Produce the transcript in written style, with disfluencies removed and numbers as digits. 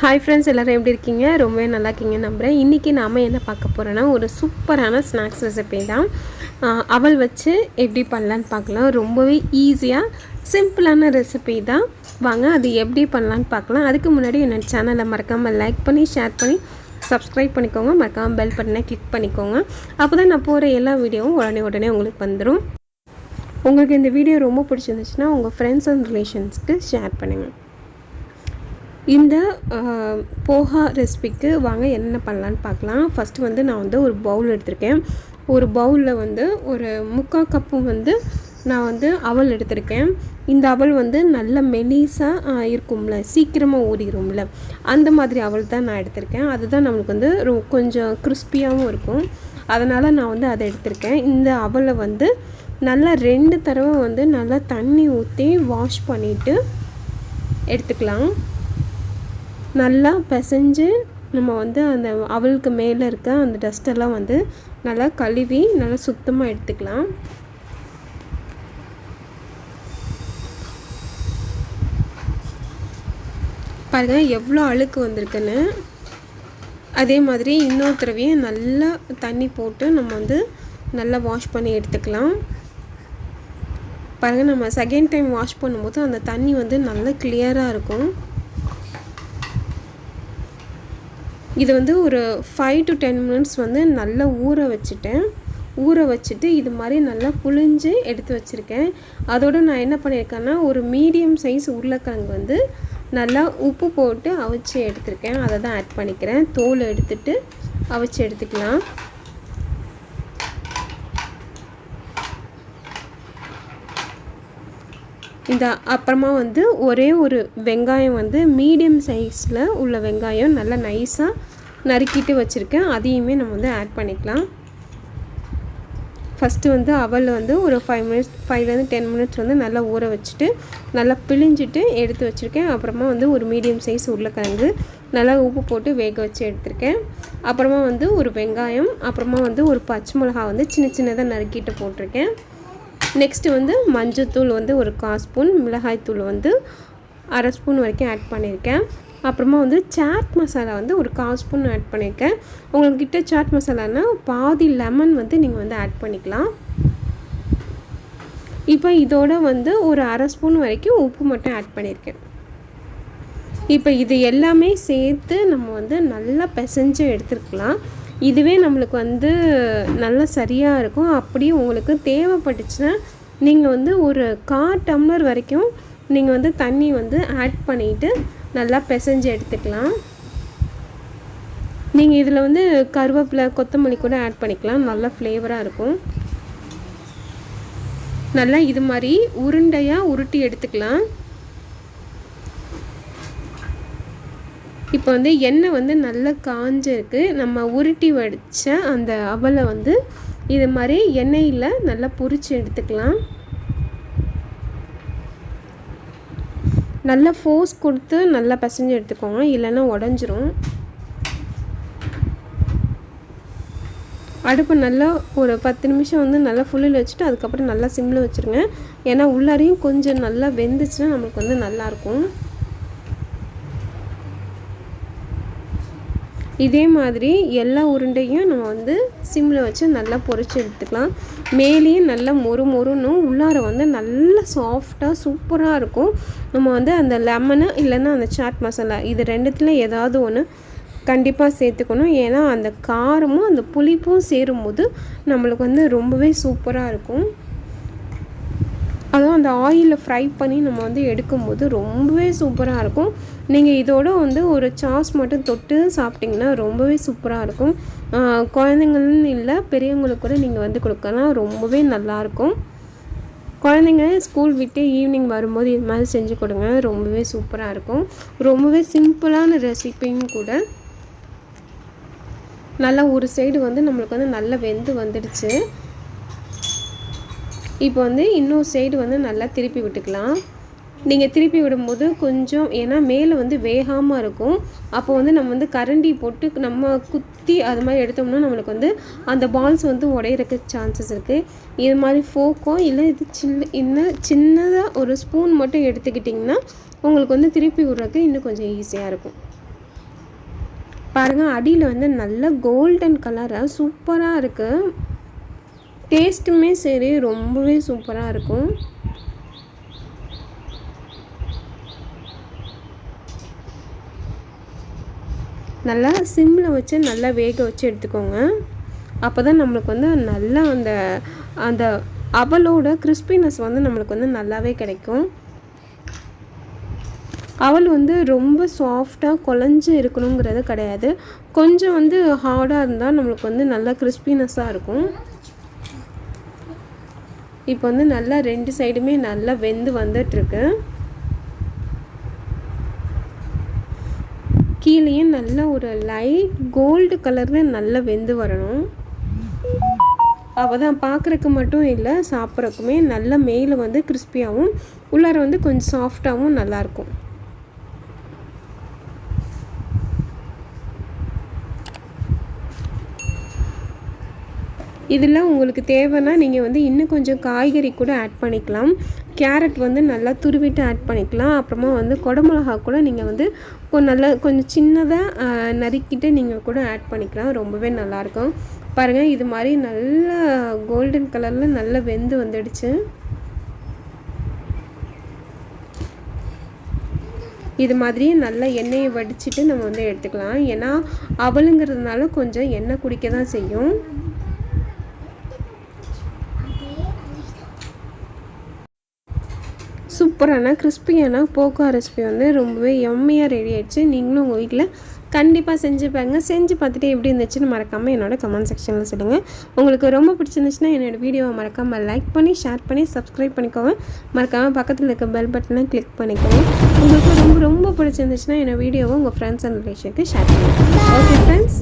Hi friends, எல்லோரும் எப்படி இருக்கீங்க? ரொம்பவே நல்லா இருக்கீங்க நம்புகிறேன். இன்றைக்கி நாம் என்ன பார்க்க போகிறோன்னா, ஒரு சூப்பரான ஸ்நாக்ஸ் ரெசிபி தான். அவல் வச்சு எப்படி பண்ணலான்னு பார்க்கலாம். ரொம்பவே ஈஸியாக சிம்பிளான ரெசிபி தான். வாங்க அது எப்படி பண்ணலான்னு பார்க்கலாம். அதுக்கு முன்னாடி என்னோடய சேனலை மறக்காமல் லைக் பண்ணி ஷேர் பண்ணி சப்ஸ்கிரைப் பண்ணிக்கோங்க. மறக்காமல் பெல் பட்டனை கிளிக் பண்ணிக்கோங்க. அப்போ தான் நான் போகிற எல்லா வீடியோவும் உடனே உங்களுக்கு வந்துடும். உங்களுக்கு இந்த வீடியோ ரொம்ப பிடிச்சிருந்துச்சுன்னா உங்கள் ஃப்ரெண்ட்ஸ் அண்ட் ரிலேஷன்ஸ்க்கு ஷேர் பண்ணுங்கள். இந்த போஹா ரெசிபிக்கு வாங்க என்ன பண்ணலான்னு பார்க்கலாம். ஃபஸ்ட்டு வந்து நான் வந்து ஒரு பவுல் எடுத்திருக்கேன். ஒரு பவுலில் வந்து ஒரு 3/4 கப்பு நான் அவல் எடுத்திருக்கேன். இந்த அவல் நல்ல மெலிசாக இருக்கும்ல, சீக்கிரமாக ஊறிடும்ல, அந்த மாதிரி அவல் தான் நான் எடுத்திருக்கேன். அதுதான் நம்மளுக்கு கொஞ்சம் கிறிஸ்பியாகவும் இருக்கும். அதனால் நான் அதை எடுத்திருக்கேன். இந்த அவலை நல்லா 2 தடவை நல்லா தண்ணி ஊற்றி வாஷ் பண்ணிவிட்டு எடுத்துக்கலாம். நல்லா பிசைஞ்சு நம்ம அந்த அவலுக்கு மேலே இருக்க அந்த டஸ்ட்டெல்லாம் நல்லா கழுவி நல்லா சுத்தமாக எடுத்துக்கலாம். பாருங்கள் எவ்வளோ அழுக்கு வந்திருக்குன்னு. அதே மாதிரி இன்னொரு தடவையும் நல்லா தண்ணி போட்டு நம்ம நல்லா வாஷ் பண்ணி எடுத்துக்கலாம். பாருங்கள், நம்ம செகண்ட் டைம் வாஷ் பண்ணும்போது அந்த தண்ணி நல்லா கிளியராக இருக்கும். இது ஒரு 5 to 10 minutes நல்லா ஊற வச்சுட்டு இது மாதிரி நல்லா புழிஞ்சு எடுத்து வச்சுருக்கேன். அதோடு நான் என்ன பண்ணியிருக்கேன்னா, ஒரு மீடியம் சைஸ் உருளைக்கிழங்கு நல்லா உப்பு போட்டு அவிச்சு எடுத்துருக்கேன். அதை தான் ஆட் பண்ணிக்கிறேன். தோல் எடுத்துட்டு அவிச்சு எடுத்துக்கலாம். இந்த அப்புறமா ஒரே ஒரு வெங்காயம் மீடியம் சைஸில் உள்ள வெங்காயம் நல்லா நைஸாக நறுக்கிட்டு வச்சுருக்கேன். அதையுமே நம்ம ஆட் பண்ணிக்கலாம். ஃபஸ்ட்டு அவல் ஒரு 5 to 10 minutes நல்லா ஊற வச்சுட்டு நல்லா பிழிஞ்சிட்டு எடுத்து வச்சுருக்கேன். அப்புறமா ஒரு மீடியம் சைஸ் உருளைக்கிழங்கு நல்லா உப்பு போட்டு வேக வச்சு எடுத்திருக்கேன். அப்புறமா ஒரு வெங்காயம், அப்புறமா ஒரு பச்சை மிளகா சின்னதாக நறுக்கிட்டு போட்டிருக்கேன். நெக்ஸ்ட்டு மஞ்சத்தூள் ஒரு 1/4 ஸ்பூன், மிளகாய்த்தூள் 1/2 ஸ்பூன் வரைக்கும் ஆட் பண்ணியிருக்கேன். அப்புறமா சாட் மசாலா ஒரு 1/4 ஸ்பூன் ஆட் பண்ணியிருக்கேன். உங்கள்கிட்ட சாட் மசாலானா பாதி லெமன் நீங்கள் ஆட் பண்ணிக்கலாம். இப்போ இதோட ஒரு 1/2 ஸ்பூன் வரைக்கும் உப்பு மட்டும் ஆட் பண்ணியிருக்கேன். இப்போ இது எல்லாமே சேர்த்து நம்ம நல்லா பிசைஞ்சு எடுத்துருக்கலாம். இதுவே நம்மளுக்கு நல்லா சரியாக இருக்கும். அப்படியே உங்களுக்கு தேவைப்பட்டுச்சுன்னா நீங்கள் ஒரு 1/4 டம்ளர் வரைக்கும் நீங்கள் தண்ணி ஆட் பண்ணிவிட்டு நல்லா பிசைஞ்சு எடுத்துக்கலாம். நீங்கள் இதில் கருவேப்பிலை, கொத்தமல்லி கூட ஆட் பண்ணிக்கலாம். நல்லா ஃப்ளேவராக இருக்கும். நல்லா இது மாதிரி உருண்டையாக உருட்டி எடுத்துக்கலாம். இப்போ எண்ணெய் நல்லா காஞ்சிருக்கு. நம்ம உருட்டி வச்ச அந்த அவலை இது மாதிரி எண்ணெயில் நல்லா பொரிச்சு எடுத்துக்கலாம். நல்லா ஃபோர்ஸ் கொடுத்து நல்லா பிசைஞ்சு எடுத்துக்கோங்க, இல்லைன்னா உடஞ்சிரும். அடுப்பு நல்லா ஒரு 10 நிமிஷம் நல்லா ஃபுல்லில் வச்சுட்டு அதுக்கப்புறம் நல்லா சிம்மில் வச்சுருங்க. ஏன்னா உள்ளாரையும் கொஞ்சம் நல்லா வெந்துச்சுன்னா நமக்கு நல்லாயிருக்கும். இதே மாதிரி எல்லா உருண்டையும் நம்ம சிம்மில் வச்சு நல்லா பொரிச்சு எடுத்துக்கலாம். மேலேயும் நல்லா மொறுன்னு, உள்ளார நல்லா சாஃப்டாக சூப்பராக இருக்கும். நம்ம அந்த லெமனு இல்லைன்னா அந்த சாட் மசாலா இது 2த்துல ஏதாவது ஒன்று கண்டிப்பாக சேர்த்துக்கணும். ஏன்னா அந்த காரமும் அந்த புளிப்பும் சேரும்போது நம்மளுக்கு ரொம்பவே சூப்பராக இருக்கும். அதுவும் அந்த ஆயிலில் ஃப்ரை பண்ணி நம்ம எடுக்கும்போது ரொம்பவே சூப்பராக இருக்கும். நீங்கள் இதோட ஒரு சாஸ் மட்டும் தொட்டு சாப்பிட்டிங்கன்னா ரொம்பவே சூப்பராக இருக்கும். குழந்தைங்கள்னு இல்லை, பெரியவங்களுக்கு கூட நீங்கள் கொடுக்கலாம். ரொம்பவே நல்லாயிருக்கும். குழந்தைங்க ஸ்கூல் விட்டு ஈவினிங் வரும்போது இது மாதிரி செஞ்சு கொடுங்க. ரொம்பவே சூப்பராக இருக்கும். ரொம்பவே சிம்பிளான ரெசிபியும் கூட. நல்லா ஒரு சைடு நம்மளுக்கு நல்லா வெந்து வந்துடுச்சு. இப்போ இன்னொரு சைடு நல்லா திருப்பி விட்டுக்கலாம். நீங்கள் திருப்பி விடும்போது கொஞ்சம், ஏன்னா மேலே வேகாமல் இருக்கும். அப்போ நம்ம கரண்டி போட்டு நம்ம குத்தி அது மாதிரி எடுத்தோம்னா நம்மளுக்கு அந்த பால்ஸ் உடையிறதுக்கு சான்சஸ் இருக்குது. இது மாதிரி ஃபோக்கோ இல்லை இது சின்னதாக ஒரு ஸ்பூன் மட்டும் எடுத்துக்கிட்டிங்கன்னா உங்களுக்கு திருப்பி விட்றதுக்கு இன்னும் கொஞ்சம் ஈஸியாக இருக்கும். பாருங்கள் அடியில் வந்து நல்ல கோல்டன் கலராக சூப்பராக இருக்குது. டேஸ்ட்டுமே சரி ரொம்பவே சூப்பராக இருக்கும். நல்லா சிம்மில் வச்சு நல்லா வேக வச்சு எடுத்துக்கோங்க. அப்போ தான் நம்மளுக்கு வந்து நல்லா அந்த அந்த அவலோட கிறிஸ்பினஸ் வந்து நம்மளுக்கு வந்து நல்லாவே கிடைக்கும். அவல் வந்து ரொம்ப சாஃப்டாக குழஞ்சி இருக்கணுங்கிறது கிடையாது. கொஞ்சம் வந்து ஹார்டாக இருந்தால் நம்மளுக்கு வந்து நல்லா கிறிஸ்பினஸ்ஸாக இருக்கும். இப்போ வந்து நல்லா 2 சைடுமே நல்லா வெந்து வந்துட்டுருக்கு. கீழேயும் நல்ல ஒரு லைட் கோல்டு கலரில் நல்லா வெந்து வரணும். அப்போ தான் பார்க்குறக்கு மட்டும் இல்லை, சாப்பிட்றக்குமே நல்லா மேலே வந்து கிறிஸ்பியாகவும் உள்ளார வந்து கொஞ்சம் சாஃப்டாகவும் நல்லாயிருக்கும். இதில் உங்களுக்கு தேவைன்னா நீங்கள் வந்து இன்னும் கொஞ்சம் காய்கறி கூட ஆட் பண்ணிக்கலாம். கேரட் வந்து நல்லா துருவிட்டு ஆட் பண்ணிக்கலாம். அப்புறமா வந்து குடமிளகா கூட நீங்கள் வந்து நல்லா கொஞ்சம் சின்னதாக நறுக்கிட்டு நீங்கள் கூட ஆட் பண்ணிக்கலாம். ரொம்பவே நல்லாயிருக்கும். பாருங்கள் இது மாதிரி நல்லா கோல்டன் கலரில் நல்லா வெந்து வந்துடுச்சு. இது மாதிரியே நல்லா எண்ணெயை வடிச்சிட்டு நம்ம வந்து எடுத்துக்கலாம். ஏன்னா அவலுங்கிறதுனால கொஞ்சம் எண்ணெய் குடிக்க தான் செய்யும். சூப்பரான கிறிஸ்பியான போகா ரெசிபி வந்து ரொம்பவே எம்மையாக ரெடி ஆகிடுச்சு. நீங்களும் உங்கள் வீட்டில் கண்டிப்பாக செஞ்சு பாருங்க. செஞ்சு பார்த்துட்டு எப்படி இருந்துச்சுன்னு மறக்காமல் என்னோடய கமெண்ட் செக்ஷனில் சொல்லுங்கள். உங்களுக்கு ரொம்ப பிடிச்சிருந்துச்சுன்னா என்னோடய வீடியோவை மறக்காமல் லைக் பண்ணி ஷேர் பண்ணி சப்ஸ்கிரைப் பண்ணிக்கோங்க. மறக்காமல் பக்கத்தில் இருக்க பெல் பட்டனை கிளிக் பண்ணிக்கோங்க. உங்களுக்கு ரொம்ப ரொம்ப பிடிச்சிருந்துச்சுன்னா என்னோடய வீடியோவை உங்கள் ஃப்ரெண்ட்ஸ் அண்ட் ரிலேஷனுக்கு ஷேர் பண்ணுங்கள். Okay friends.